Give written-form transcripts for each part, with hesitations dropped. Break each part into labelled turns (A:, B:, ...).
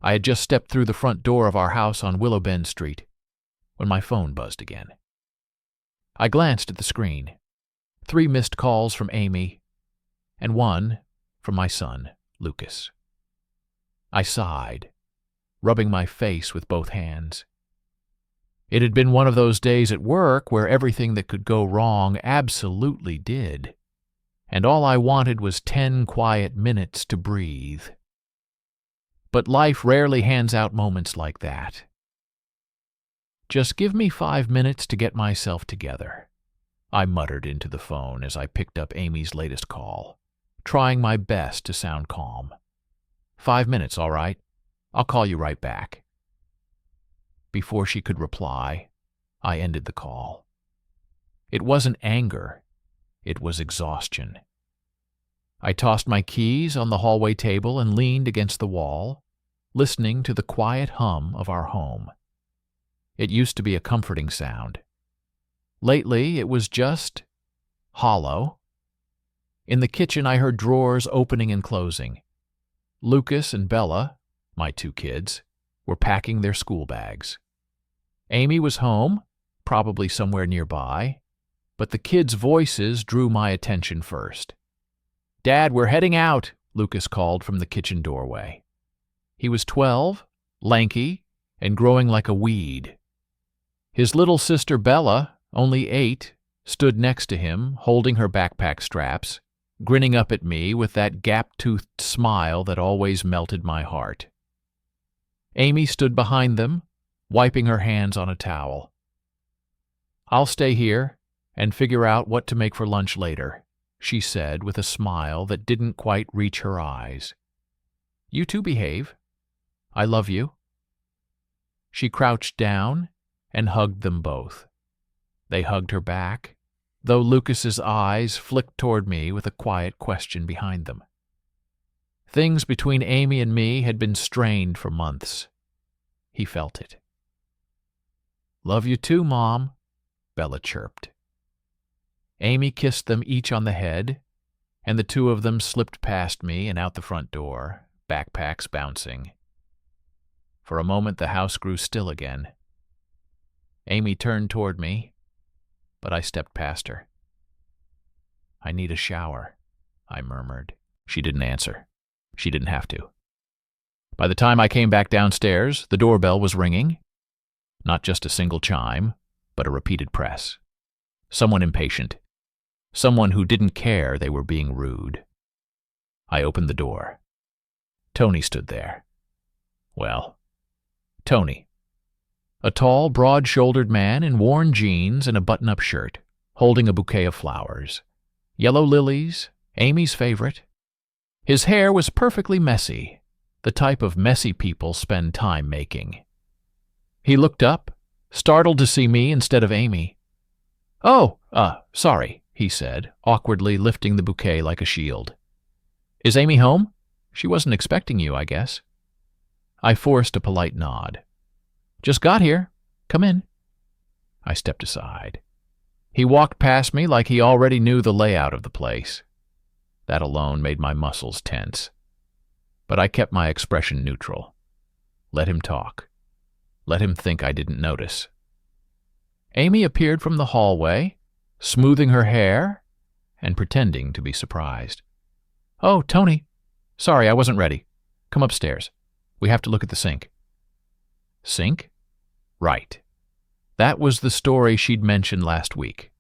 A: I had just stepped through the front door of our house on Willow Bend Street when my phone buzzed again. I glanced at the screen. 3 missed calls from Amy and 1 from my son, Lucas. I sighed, rubbing my face with both hands. It had been one of those days at work where everything that could go wrong absolutely did, and all I wanted was 10 quiet minutes to breathe. But life rarely hands out moments like that. "Just give me 5 minutes to get myself together," I muttered into the phone as I picked up Amy's latest call, trying my best to sound calm. 5 minutes, all right. I'll call you right back." Before she could reply, I ended the call. It wasn't anger, it was exhaustion. I tossed my keys on the hallway table and leaned against the wall, listening to the quiet hum of our home. It used to be a comforting sound. Lately, it was just hollow. In the kitchen, I heard drawers opening and closing. Lucas and Bella, my 2 kids, were packing their school bags. Amy was home, probably somewhere nearby, but the kids' voices drew my attention first. "Dad, we're heading out," Lucas called from the kitchen doorway. He was 12, lanky, and growing like a weed. His little sister Bella, only 8, stood next to him, holding her backpack straps, grinning up at me with that gap-toothed smile that always melted my heart. Amy stood behind them, wiping her hands on a towel. "I'll stay here and figure out what to make for lunch later," she said with a smile that didn't quite reach her eyes. "You two behave. I love you." She crouched down and hugged them both. They hugged her back, though Lucas's eyes flicked toward me with a quiet question behind them. Things between Amy and me had been strained for months. He felt it. "Love you too, Mom," Bella chirped. Amy kissed them each on the head, and the 2 of them slipped past me and out the front door, backpacks bouncing. For a moment the house grew still again. Amy turned toward me, but I stepped past her. "I need a shower," I murmured. She didn't answer. She didn't have to. By the time I came back downstairs, the doorbell was ringing. Not just a single chime, but a repeated press. Someone impatient. Someone who didn't care they were being rude. I opened the door. Tony stood there. Well, Tony. A tall, broad-shouldered man in worn jeans and a button-up shirt, holding a bouquet of flowers. Yellow lilies, Amy's favorite. His hair was perfectly messy, the type of messy people spend time making. He looked up, startled to see me instead of Amy. "Oh, sorry," he said, awkwardly lifting the bouquet like a shield. "Is Amy home? She wasn't expecting you, I guess." I forced a polite nod. "Just got here. Come in." I stepped aside. He walked past me like he already knew the layout of the place. That alone made my muscles tense. But I kept my expression neutral. Let him talk. Let him think I didn't notice. Amy appeared from the hallway, smoothing her hair and pretending to be surprised. "Oh, Tony. Sorry, I wasn't ready. Come upstairs. We have to look at the sink." Sink? Right. That was the story she'd mentioned last week.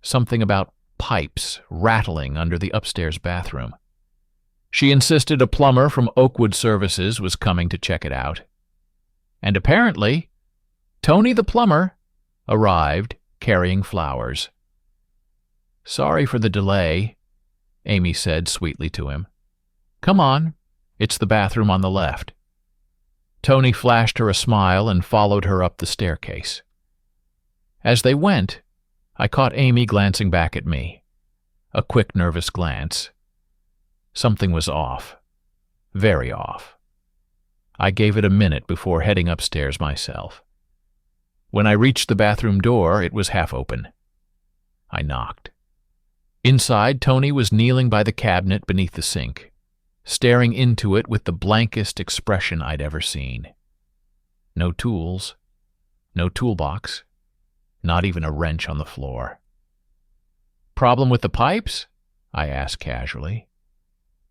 A: Something about pipes rattling under the upstairs bathroom. She insisted a plumber from Oakwood Services was coming to check it out. And apparently, Tony the plumber arrived carrying flowers. "Sorry for the delay," Amy said sweetly to him. "Come on, it's the bathroom on the left." Tony flashed her a smile and followed her up the staircase. As they went, I caught Amy glancing back at me. A quick, nervous glance. Something was off. Very off. I gave it a minute before heading upstairs myself. When I reached the bathroom door, it was half open. I knocked. Inside, Tony was kneeling by the cabinet beneath the sink. staring into it with the blankest expression I'd ever seen. No tools, no toolbox, not even a wrench on the floor. "Problem with the pipes?" I asked casually.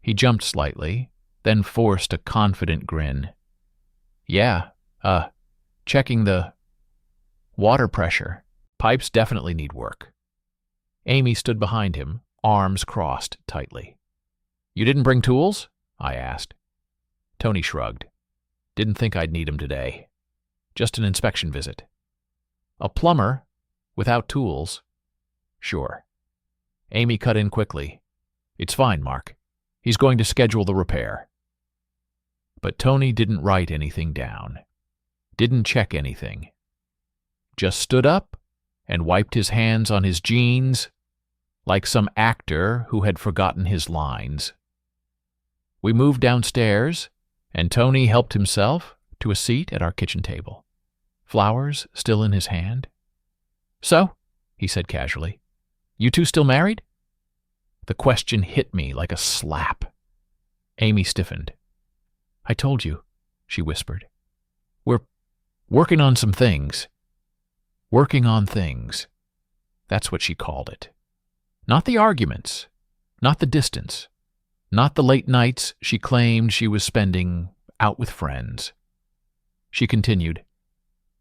A: He jumped slightly, then forced a confident grin. "Yeah, checking the water pressure. Pipes definitely need work." Amy stood behind him, arms crossed tightly. "You didn't bring tools?" I asked. Tony shrugged. "Didn't think I'd need 'em today. Just an inspection visit." "A plumber? Without tools?" "Sure." Amy cut in quickly. "It's fine, Mark. He's going to schedule the repair." But Tony didn't write anything down. Didn't check anything. Just stood up and wiped his hands on his jeans like some actor who had forgotten his lines. We moved downstairs, and Tony helped himself to a seat at our kitchen table, flowers still in his hand. "So," he said casually, "you two still married?" The question hit me like a slap. Amy stiffened. "I told you," she whispered. "We're working on some things." Working on things. That's what she called it. Not the arguments, not the distance, not the late nights she claimed she was spending out with friends. She continued,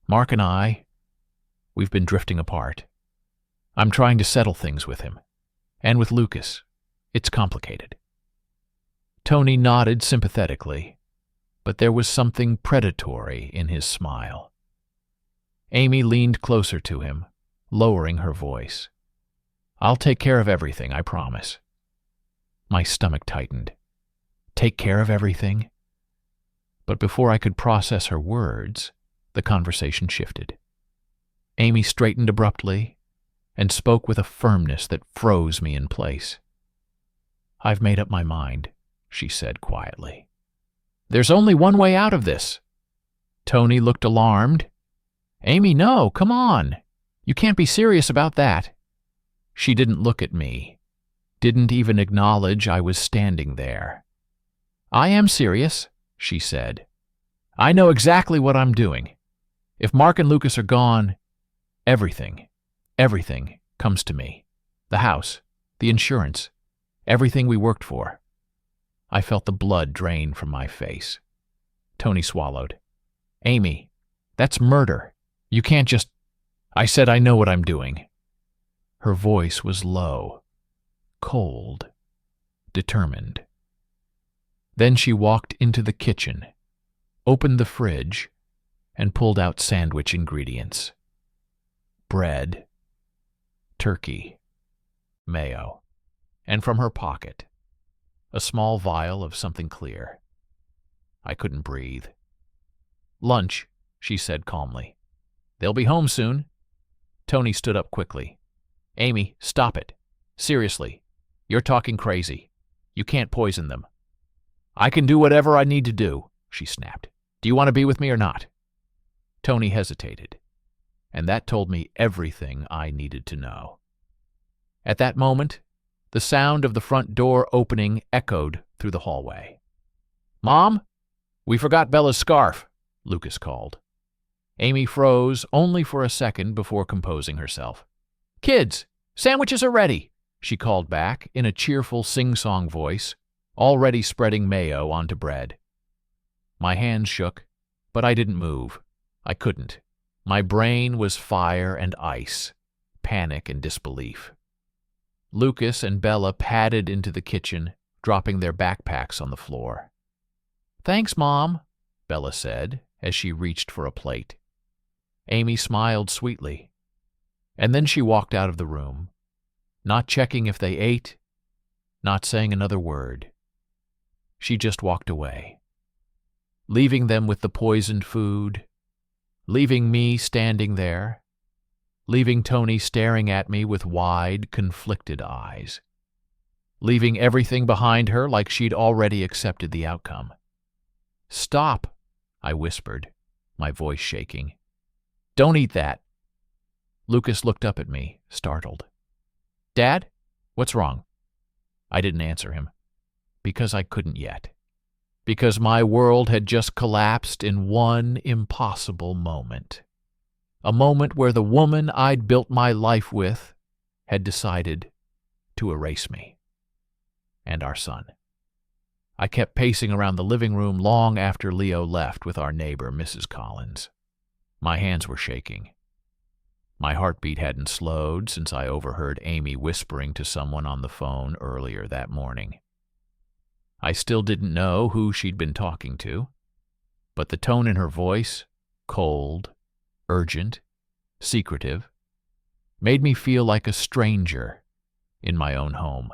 A: "Mark and we've been drifting apart. I'm trying to settle things with him. And with Lucas. It's complicated." Tony nodded sympathetically, but there was something predatory in his smile. Amy leaned closer to him, lowering her voice. "I'll take care of everything, I promise." My stomach tightened. Take care of everything? But before I could process her words, the conversation shifted. Amy straightened abruptly and spoke with a firmness that froze me in place. "I've made up my mind," she said quietly. "There's only one way out of this." Tony looked alarmed. "Amy, no, come on. You can't be serious about that." She didn't look at me, didn't even acknowledge I was standing there. "I am serious," she said. "I know exactly what I'm doing. If Mark and Lucas are gone, everything comes to me. The house, the insurance, everything we worked for." I felt the blood drain from my face. Tony swallowed. "Amy, that's murder. You can't just—" I said, "I know what I'm doing." Her voice was low, cold, determined. Then she walked into the kitchen, opened the fridge, and pulled out sandwich ingredients. Bread, turkey, mayo, and from her pocket, a small vial of something clear. I couldn't breathe. "Lunch," she said calmly. "They'll be home soon." Tony stood up quickly. "Amy, stop it. Seriously, you're talking crazy. You can't poison them." "I can do whatever I need to do," she snapped. "Do you want to be with me or not?" Tony hesitated, and that told me everything I needed to know. At that moment, the sound of the front door opening echoed through the hallway. "Mom, we forgot Bella's scarf," Lucas called. Amy froze only for a second before composing herself. "Kids, sandwiches are ready," she called back in a cheerful sing-song voice, already spreading mayo onto bread. My hands shook, but I didn't move. I couldn't. My brain was fire and ice, panic and disbelief. Lucas and Bella padded into the kitchen, dropping their backpacks on the floor. "Thanks, Mom," Bella said as she reached for a plate. Amy smiled sweetly, and then she walked out of the room, not checking if they ate, not saying another word. She just walked away, leaving them with the poisoned food, leaving me standing there, leaving Tony staring at me with wide, conflicted eyes, leaving everything behind her like she'd already accepted the outcome. "Stop," I whispered, my voice shaking. "Don't eat that." Lucas looked up at me, startled. "Dad, what's wrong?" I didn't answer him. Because I couldn't yet. Because my world had just collapsed in one impossible moment. A moment where the woman I'd built my life with had decided to erase me. And our son. I kept pacing around the living room long after Leo left with our neighbor, Mrs. Collins. My hands were shaking. My heartbeat hadn't slowed since I overheard Amy whispering to someone on the phone earlier that morning. I still didn't know who she'd been talking to, but the tone in her voice, cold, urgent, secretive, made me feel like a stranger in my own home.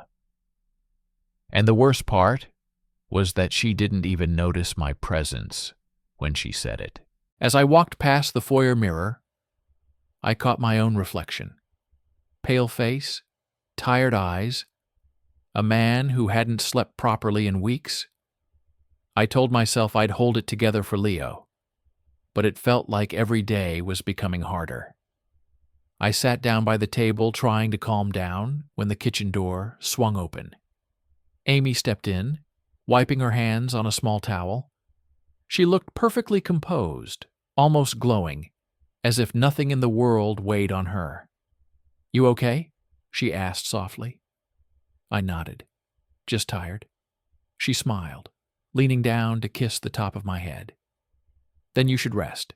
A: And the worst part was that she didn't even notice my presence when she said it. As I walked past the foyer mirror, I caught my own reflection. Pale face, tired eyes, a man who hadn't slept properly in weeks. I told myself I'd hold it together for Leo, but it felt like every day was becoming harder. I sat down by the table trying to calm down when the kitchen door swung open. Amy stepped in, wiping her hands on a small towel. She looked perfectly composed, almost glowing, as if nothing in the world weighed on her. "You okay?" she asked softly. I nodded. "Just tired." She smiled, leaning down to kiss the top of my head. "Then you should rest.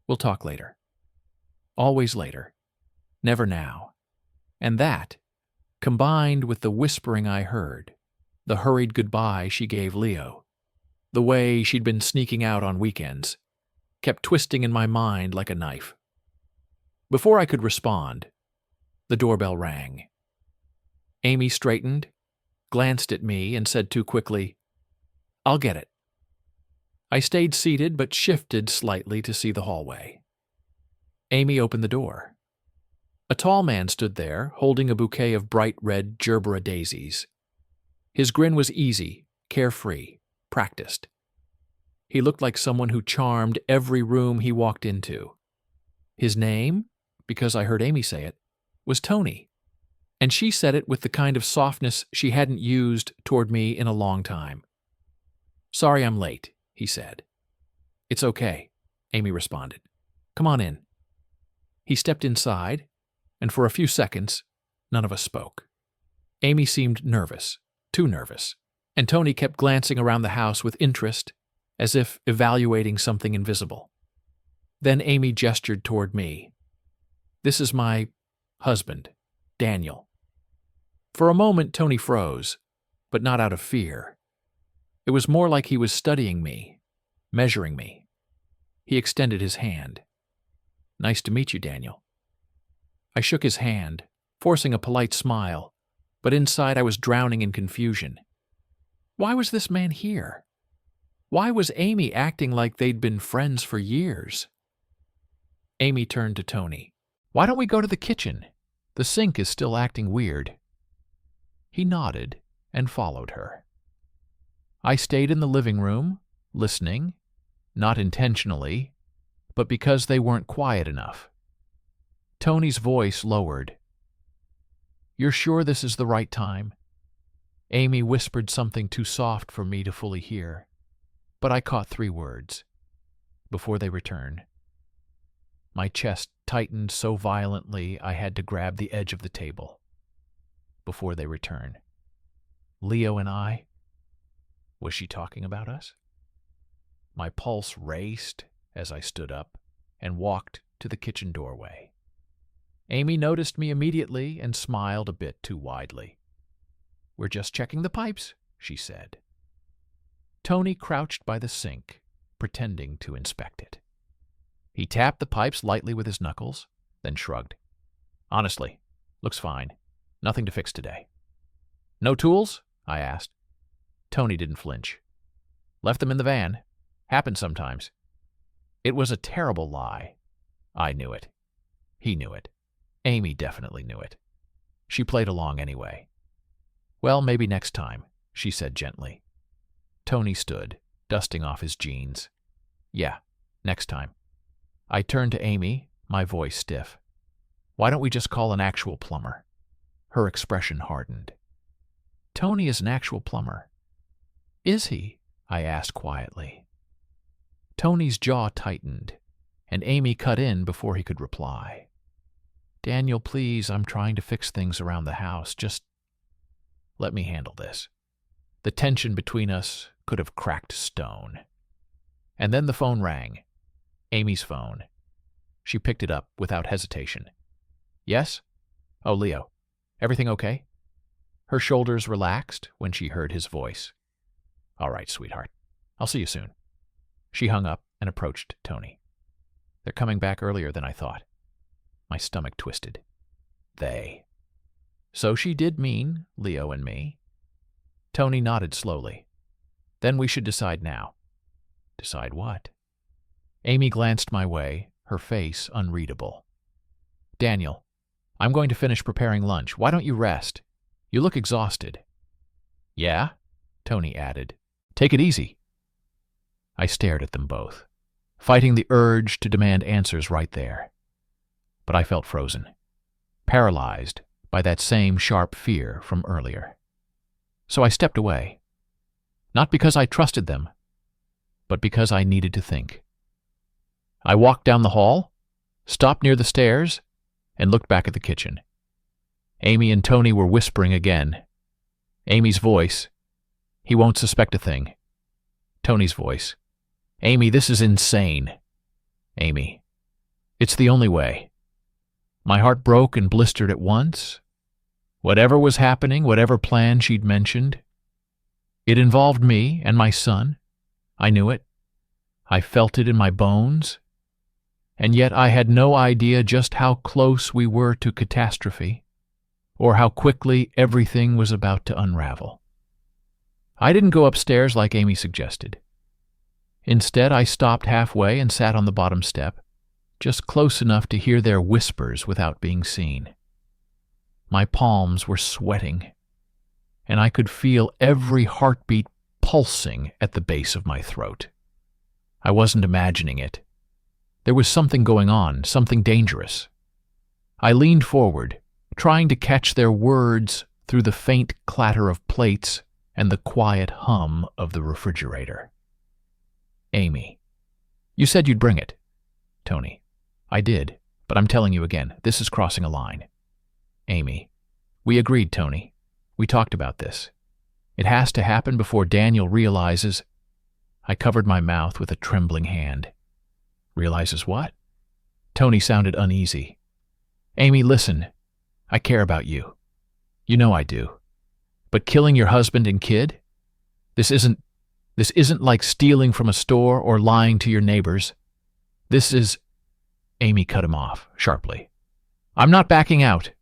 A: We'll talk later." Always later. Never now. And that, combined with the whispering I heard, the hurried goodbye she gave Leo, the way she'd been sneaking out on weekends, kept twisting in my mind like a knife. Before I could respond, the doorbell rang. Amy straightened, glanced at me, and said too quickly, "I'll get it." I stayed seated but shifted slightly to see the hallway. Amy opened the door. A tall man stood there, holding a bouquet of bright red gerbera daisies. His grin was easy, carefree, practiced. He looked like someone who charmed every room he walked into. His name, because I heard Amy say it, was Tony, and she said it with the kind of softness she hadn't used toward me in a long time. "Sorry I'm late," he said. "It's okay," Amy responded. "Come on in." He stepped inside, and for a few seconds, none of us spoke. Amy seemed nervous, too nervous, and Tony kept glancing around the house with interest, as if evaluating something invisible. Then Amy gestured toward me. "This is my husband, Daniel." For a moment, Tony froze, but not out of fear. It was more like he was studying me, measuring me. He extended his hand. "Nice to meet you, Daniel." I shook his hand, forcing a polite smile, but inside I was drowning in confusion. Why was this man here? Why was Amy acting like they'd been friends for years? Amy turned to Tony. "Why don't we go to the kitchen? The sink is still acting weird." He nodded and followed her. I stayed in the living room, listening, not intentionally, but because they weren't quiet enough. Tony's voice lowered. "You're sure this is the right time?" Amy whispered something too soft for me to fully hear, but I caught 3 words. "Before they return." My chest tightened so violently I had to grab the edge of the table. Before they return. Leo and I? Was she talking about us? My pulse raced as I stood up and walked to the kitchen doorway. Amy noticed me immediately and smiled a bit too widely. "We're just checking the pipes," she said. Tony crouched by the sink, pretending to inspect it. He tapped the pipes lightly with his knuckles, then shrugged. "Honestly, looks fine. Nothing to fix today." "No tools?" I asked. Tony didn't flinch. "Left them in the van. Happens sometimes." It was a terrible lie. I knew it. He knew it. Amy definitely knew it. She played along anyway. "Well, maybe next time," she said gently. Tony stood, dusting off his jeans. "Yeah, next time." I turned to Amy, my voice stiff. "Why don't we just call an actual plumber?" Her expression hardened. "Tony is an actual plumber. Is he? I asked quietly. Tony's jaw tightened, and Amy cut in before he could reply. Daniel, please, I'm trying to fix things around the house. Just let me handle this. The tension between us could have cracked stone. And then the phone rang. Amy's phone. She picked it up without hesitation. Yes? Oh, Leo. Everything okay? Her shoulders relaxed when she heard his voice. All right, sweetheart. I'll see you soon. She hung up and approached Tony. They're coming back earlier than I thought. My stomach twisted. They. So she did mean Leo and me. Tony nodded slowly. Then we should decide now. Decide what? Amy glanced my way, her face unreadable. Daniel, I'm going to finish preparing lunch. Why don't you rest? You look exhausted. Yeah? Tony added. Take it easy. I stared at them both, fighting the urge to demand answers right there. But I felt frozen, paralyzed by that same sharp fear from earlier. So I stepped away, not because I trusted them, but because I needed to think. I walked down the hall, stopped near the stairs, and looked back at the kitchen. Amy and Tony were whispering again. Amy's voice, he won't suspect a thing. Tony's voice, Amy, this is insane. Amy, it's the only way. My heart broke and blistered at once. Whatever was happening, whatever plan she'd mentioned, it involved me and my son. I knew it. I felt it in my bones. And yet I had no idea just how close we were to catastrophe, or how quickly everything was about to unravel. I didn't go upstairs like Amy suggested. Instead, I stopped halfway and sat on the bottom step, just close enough to hear their whispers without being seen. My palms were sweating, and I could feel every heartbeat pulsing at the base of my throat. I wasn't imagining it. There was something going on, something dangerous. I leaned forward, trying to catch their words through the faint clatter of plates and the quiet hum of the refrigerator. Amy, you said you'd bring it. Tony, I did, but I'm telling you again, this is crossing a line. Amy, we agreed, Tony. We talked about this. It has to happen before Daniel realizes. I covered my mouth with a trembling hand. Realizes what? Tony sounded uneasy. Amy, listen. I care about you. You know I do. But killing your husband and kid? This isn't like stealing from a store or lying to your neighbors. This is... Amy cut him off, sharply. I'm not backing out.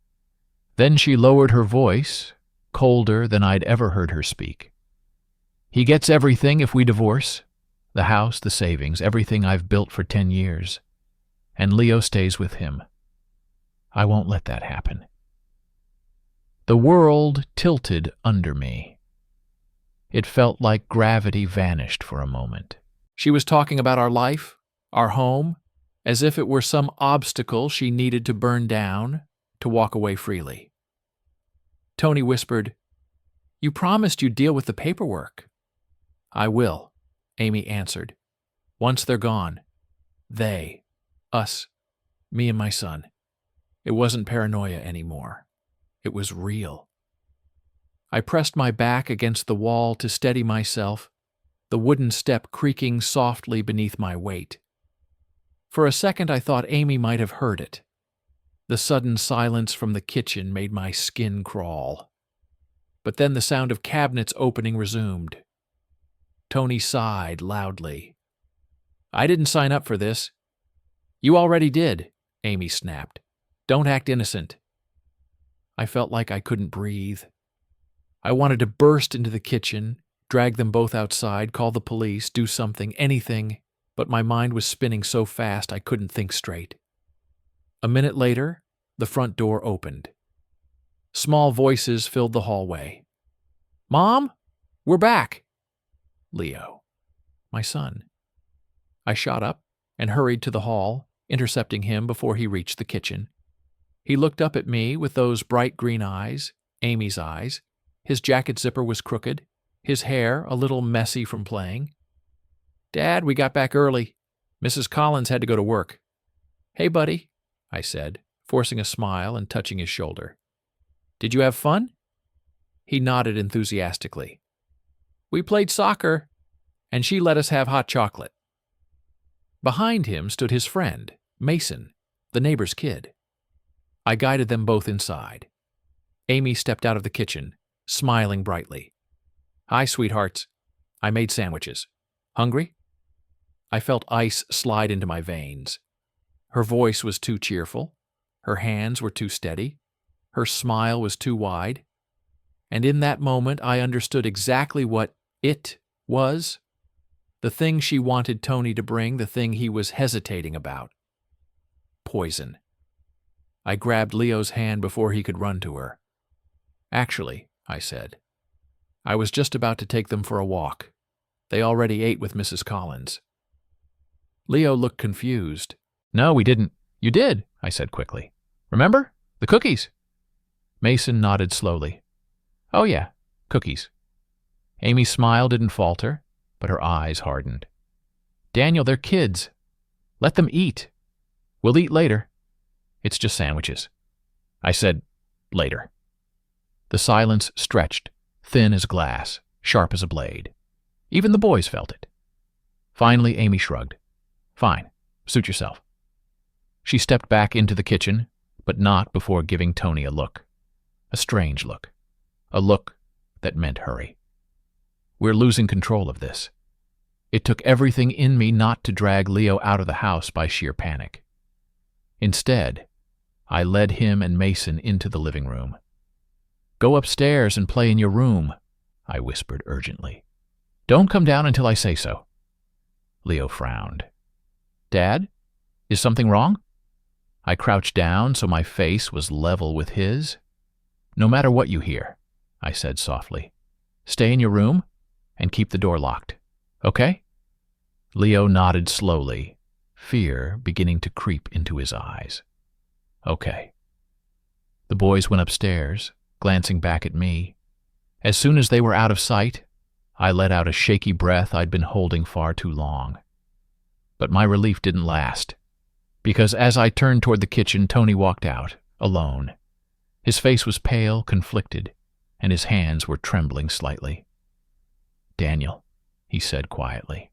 A: Then she lowered her voice, colder than I'd ever heard her speak. He gets everything if we divorce. The house, the savings, everything I've built for 10 years. And Leo stays with him. I won't let that happen. The world tilted under me. It felt like gravity vanished for a moment. She was talking about our life, our home, as if it were some obstacle she needed to burn down to walk away freely. Tony whispered, You promised you'd deal with the paperwork. I will, Amy answered. Once they're gone. They, us, me and my son. It wasn't paranoia anymore. It was real. I pressed my back against the wall to steady myself, the wooden step creaking softly beneath my weight. For a second I thought Amy might have heard it. The sudden silence from the kitchen made my skin crawl. But then the sound of cabinets opening resumed. Tony sighed loudly. I didn't sign up for this. You already did, Amy snapped. Don't act innocent. I felt like I couldn't breathe. I wanted to burst into the kitchen, drag them both outside, call the police, do something, anything, but my mind was spinning so fast I couldn't think straight. A minute later, the front door opened. Small voices filled the hallway. Mom, we're back. Leo, my son. I shot up and hurried to the hall, intercepting him before he reached the kitchen. He looked up at me with those bright green eyes, Amy's eyes. His jacket zipper was crooked, his hair a little messy from playing. "Dad, we got back early. Mrs. Collins had to go to work." "Hey, buddy," I said, forcing a smile and touching his shoulder. "Did you have fun?" He nodded enthusiastically. "We played soccer, and she let us have hot chocolate." Behind him stood his friend, Mason, the neighbor's kid. I guided them both inside. Amy stepped out of the kitchen, smiling brightly. "Hi, sweethearts. I made sandwiches. Hungry?" I felt ice slide into my veins. Her voice was too cheerful. Her hands were too steady. Her smile was too wide. And in that moment, I understood exactly what it was. The thing she wanted Tony to bring, the thing he was hesitating about. Poison. I grabbed Leo's hand before he could run to her. "Actually," I said, "I was just about to take them for a walk. They already ate with Mrs. Collins." Leo looked confused. "No, we didn't." "You did," I said quickly. "Remember? The cookies." Mason nodded slowly. "Oh yeah, cookies." Amy's smile didn't falter, but her eyes hardened. "Daniel, they're kids. Let them eat. We'll eat later. It's just sandwiches." I said, "Later." The silence stretched, thin as glass, sharp as a blade. Even the boys felt it. Finally, Amy shrugged. "Fine, suit yourself." She stepped back into the kitchen, but not before giving Tony a look. A strange look. A look that meant hurry. We're losing control of this. It took everything in me not to drag Leo out of the house by sheer panic. Instead, I led him and Mason into the living room. "Go upstairs and play in your room," I whispered urgently. "Don't come down until I say so." Leo frowned. "Dad, is something wrong?" I crouched down so my face was level with his. "No matter what you hear," I said softly, "stay in your room and keep the door locked. Okay?" Leo nodded slowly, fear beginning to creep into his eyes. "Okay." The boys went upstairs, glancing back at me. As soon as they were out of sight, I let out a shaky breath I'd been holding far too long. But my relief didn't last, because as I turned toward the kitchen, Tony walked out, alone. His face was pale, conflicted, and his hands were trembling slightly. "Daniel," he said quietly,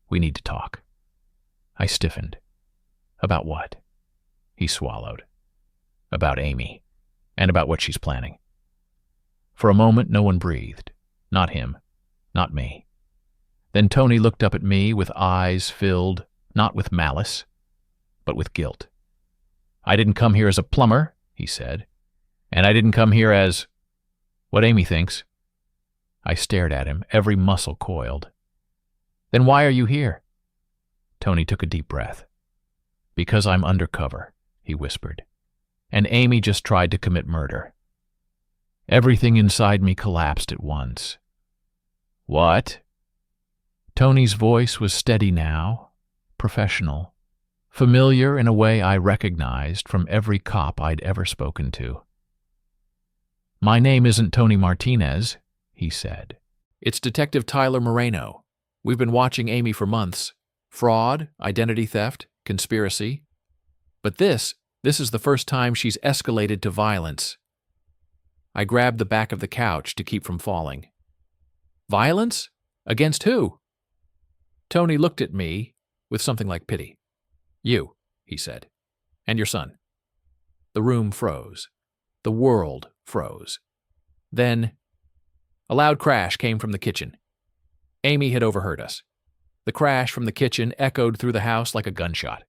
A: "we need to talk." I stiffened. "About what?" He swallowed. "About Amy, and about what she's planning." For a moment, no one breathed. Not him, not me. Then Tony looked up at me with eyes filled, not with malice, but with guilt. "I didn't come here as a plumber," he said, "and I didn't come here as what Amy thinks." I stared at him, every muscle coiled. "Then why are you here?" Tony took a deep breath. "Because I'm undercover," he whispered, "and Amy just tried to commit murder." Everything inside me collapsed at once. "What?" Tony's voice was steady now, professional, familiar in a way I recognized from every cop I'd ever spoken to. "My name isn't Tony Martinez," he said. "It's Detective Tyler Moreno. We've been watching Amy for months. Fraud, identity theft, conspiracy. But this is the first time she's escalated to violence." I grabbed the back of the couch to keep from falling. "Violence? Against who?" Tony looked at me with something like pity. "You," he said, "and your son." The room froze. The world froze. Then, a loud crash came from the kitchen. Amy had overheard us. The crash from the kitchen echoed through the house like a gunshot.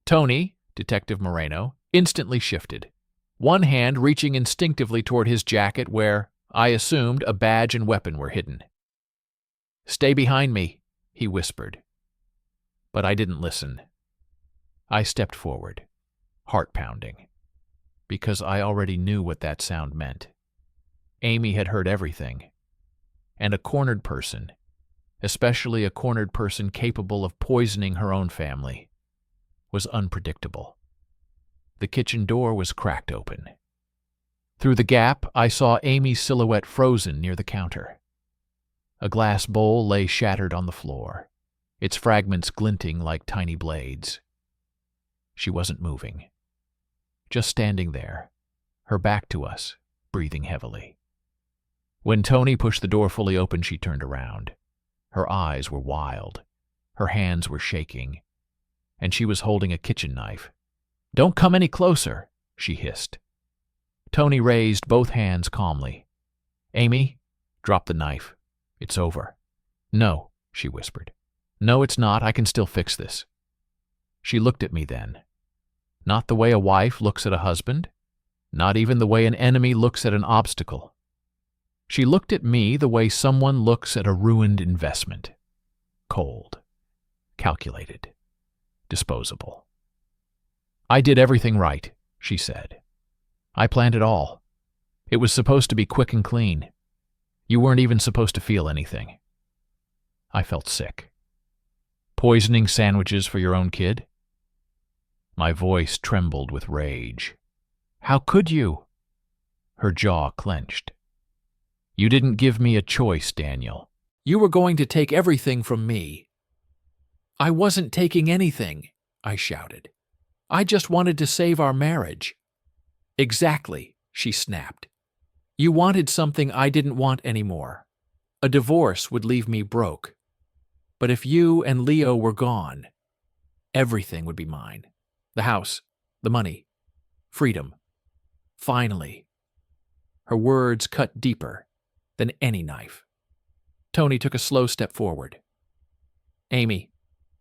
A: Tony, Detective Moreno, instantly shifted, one hand reaching instinctively toward his jacket where, I assumed, a badge and weapon were hidden. "Stay behind me," he whispered. But I didn't listen. I stepped forward, heart pounding, because I already knew what that sound meant. Amy had heard everything, and a cornered person, especially a cornered person capable of poisoning her own family, was unpredictable. The kitchen door was cracked open. Through the gap, I saw Amy's silhouette frozen near the counter. A glass bowl lay shattered on the floor, its fragments glinting like tiny blades. She wasn't moving, just standing there, her back to us, breathing heavily. When Tony pushed the door fully open, she turned around. Her eyes were wild, her hands were shaking, and she was holding a kitchen knife. "Don't come any closer," she hissed. Tony raised both hands calmly. "Amy, drop the knife. It's over." "No," she whispered. "No, it's not. I can still fix this." She looked at me then. Not the way a wife looks at a husband, not even the way an enemy looks at an obstacle. She looked at me the way someone looks at a ruined investment. Cold, calculated, disposable. "I did everything right," she said. "I planned it all. It was supposed to be quick and clean. You weren't even supposed to feel anything." I felt sick. "Poisoning sandwiches for your own kid?" My voice trembled with rage. "How could you?" Her jaw clenched. "You didn't give me a choice, Daniel. You were going to take everything from me." "I wasn't taking anything," I shouted. "I just wanted to save our marriage." "Exactly," she snapped. "You wanted something I didn't want anymore. A divorce would leave me broke. But if you and Leo were gone, everything would be mine. The house, the money, freedom. Finally." Her words cut deeper than any knife. Tony took a slow step forward. "Amy,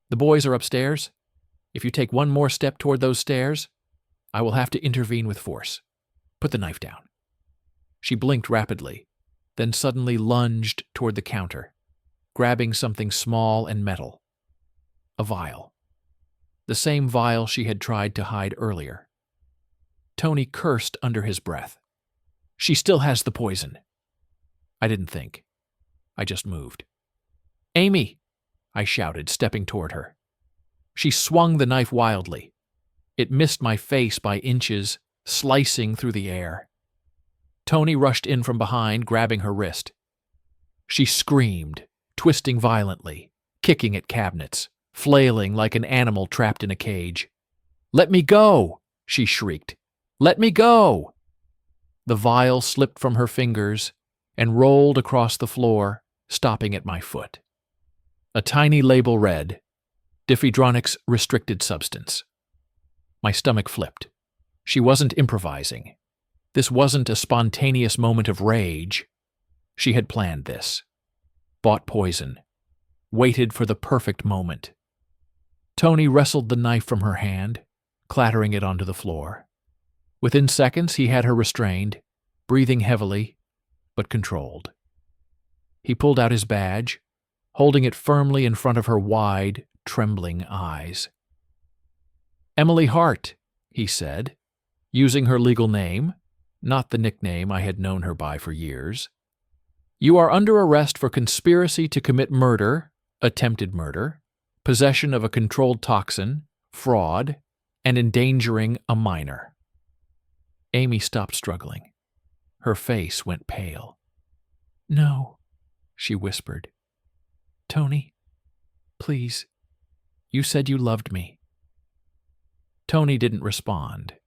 A: the boys are upstairs. If you take one more step toward those stairs, I will have to intervene with force. Put the knife down." She blinked rapidly, then suddenly lunged toward the counter, grabbing something small and metal. A vial. The same vial she had tried to hide earlier. Tony cursed under his breath. "She still has the poison." I didn't think. I just moved. "Amy!" I shouted, stepping toward her. She swung the knife wildly. It missed my face by inches, slicing through the air. Tony rushed in from behind, grabbing her wrist. She screamed, twisting violently, kicking at cabinets, flailing like an animal trapped in a cage. "Let me go!" she shrieked. "Let me go!" The vial slipped from her fingers and rolled across the floor, stopping at my foot. A tiny label read, "Difedronix restricted substance." My stomach flipped. She wasn't improvising. This wasn't a spontaneous moment of rage. She had planned this. Bought poison. Waited for the perfect moment. Tony wrestled the knife from her hand, clattering it onto the floor. Within seconds, he had her restrained, breathing heavily, but controlled. He pulled out his badge, holding it firmly in front of her wide, trembling eyes. "Emily Hart," he said, using her legal name, not the nickname I had known her by for years. "You are under arrest for conspiracy to commit murder, attempted murder, possession of a controlled toxin, fraud, and endangering a minor." Amy stopped struggling. Her face went pale. "No," she whispered. "Tony, please, you said you loved me." Tony didn't respond.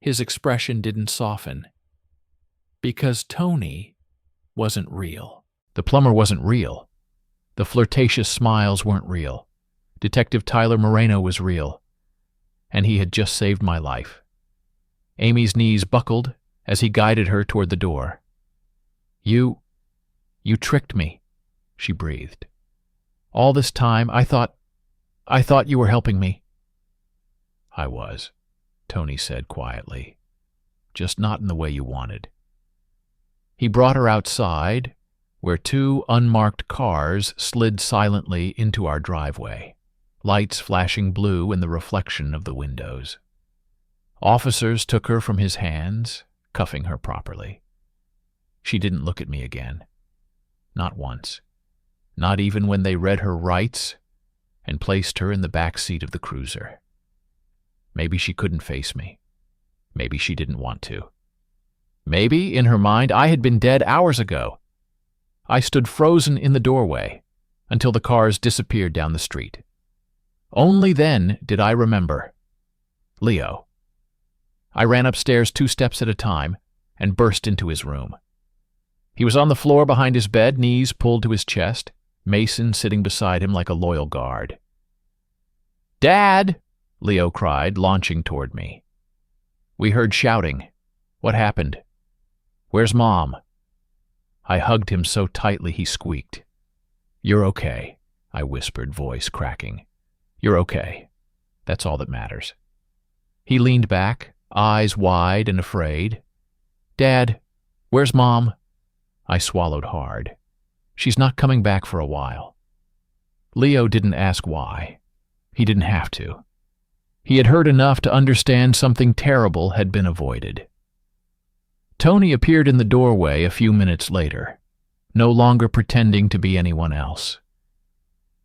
A: His expression didn't soften. Because Tony wasn't real. The plumber wasn't real. The flirtatious smiles weren't real. Detective Tyler Moreno was real. And he had just saved my life. Amy's knees buckled as he guided her toward the door. You tricked me," she breathed. "All this time, I thought you were helping me." "I was," Tony said quietly. "Just not in the way you wanted." He brought her outside, where 2 unmarked cars slid silently into our driveway, lights flashing blue in the reflection of the windows. Officers took her from his hands, cuffing her properly. She didn't look at me again. Not once. Not even when they read her rights and placed her in the back seat of the cruiser. Maybe she couldn't face me. Maybe she didn't want to. Maybe, in her mind, I had been dead hours ago. I stood frozen in the doorway until the cars disappeared down the street. Only then did I remember. Leo. I ran upstairs 2 steps at a time and burst into his room. He was on the floor behind his bed, knees pulled to his chest, Mason sitting beside him like a loyal guard. "Dad!" Leo cried, launching toward me. We heard shouting. What happened? Where's Mom? I hugged him so tightly he squeaked. "You're okay," I whispered, voice cracking. "You're okay. That's all that matters." He leaned back, eyes wide and afraid. "Dad, where's Mom?" I swallowed hard. "She's not coming back for a while." Leo didn't ask why. He didn't have to. He had heard enough to understand something terrible had been avoided. Tony appeared in the doorway a few minutes later, no longer pretending to be anyone else.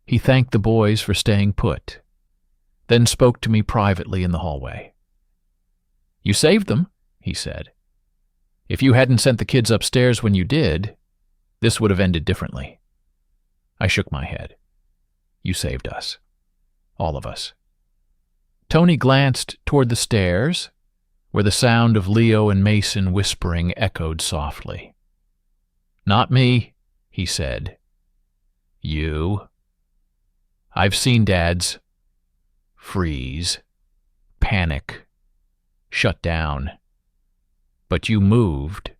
A: He thanked the boys for staying put, then spoke to me privately in the hallway. "You saved them," he said. "If you hadn't sent the kids upstairs when you did, this would have ended differently." I shook my head. "You saved us. All of us." Tony glanced toward the stairs, where the sound of Leo and Mason whispering echoed softly. "Not me," he said. "You. I've seen dads freeze, panic, shut down. But you moved.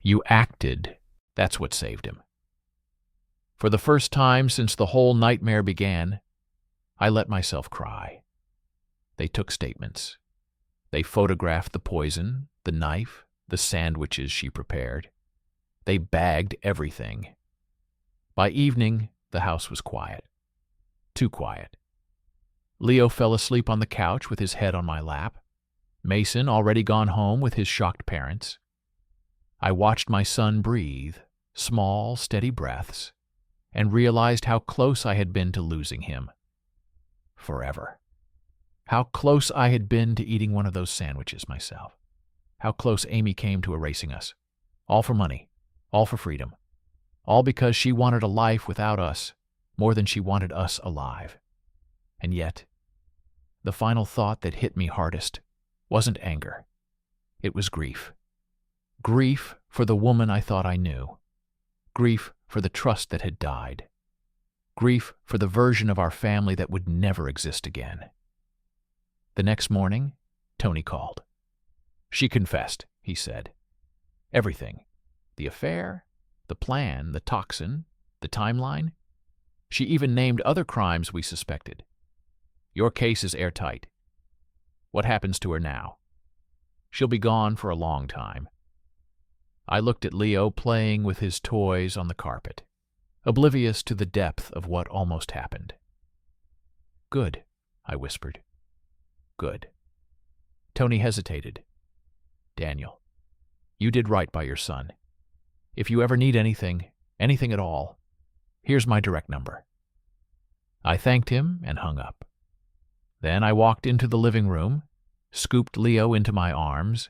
A: You acted. That's what saved him." For the first time since the whole nightmare began, I let myself cry. They took statements. They photographed the poison, the knife, the sandwiches she prepared. They bagged everything. By evening, the house was quiet. Too quiet. Leo fell asleep on the couch with his head on my lap. Mason already gone home with his shocked parents. I watched my son breathe, small, steady breaths, and realized how close I had been to losing him. Forever. How close I had been to eating one of those sandwiches myself. How close Amy came to erasing us. All for money. All for freedom. All because she wanted a life without us more than she wanted us alive. And yet, the final thought that hit me hardest wasn't anger. It was grief. Grief for the woman I thought I knew. Grief for the trust that had died. Grief for the version of our family that would never exist again. The next morning, Tony called. "She confessed," he said. "Everything. The affair, the plan, the toxin, the timeline. She even named other crimes we suspected. Your case is airtight. What happens to her now? She'll be gone for a long time." I looked at Leo playing with his toys on the carpet, oblivious to the depth of what almost happened. "Good," I whispered. "Good." Tony hesitated. "Daniel, you did right by your son. If you ever need anything at all, here's my direct number." I thanked him and hung up. Then I walked into the living room, scooped Leo into my arms,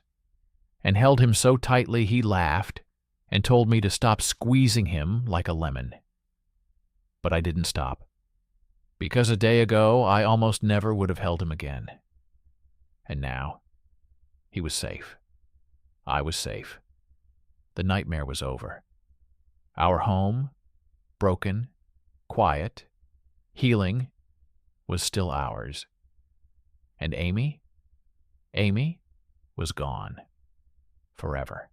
A: and held him so tightly he laughed and told me to stop squeezing him like a lemon. But I didn't stop, because a day ago I almost never would have held him again. And now, he was safe. I was safe. The nightmare was over. Our home, broken, quiet, healing, was still ours. And Amy was gone. Forever.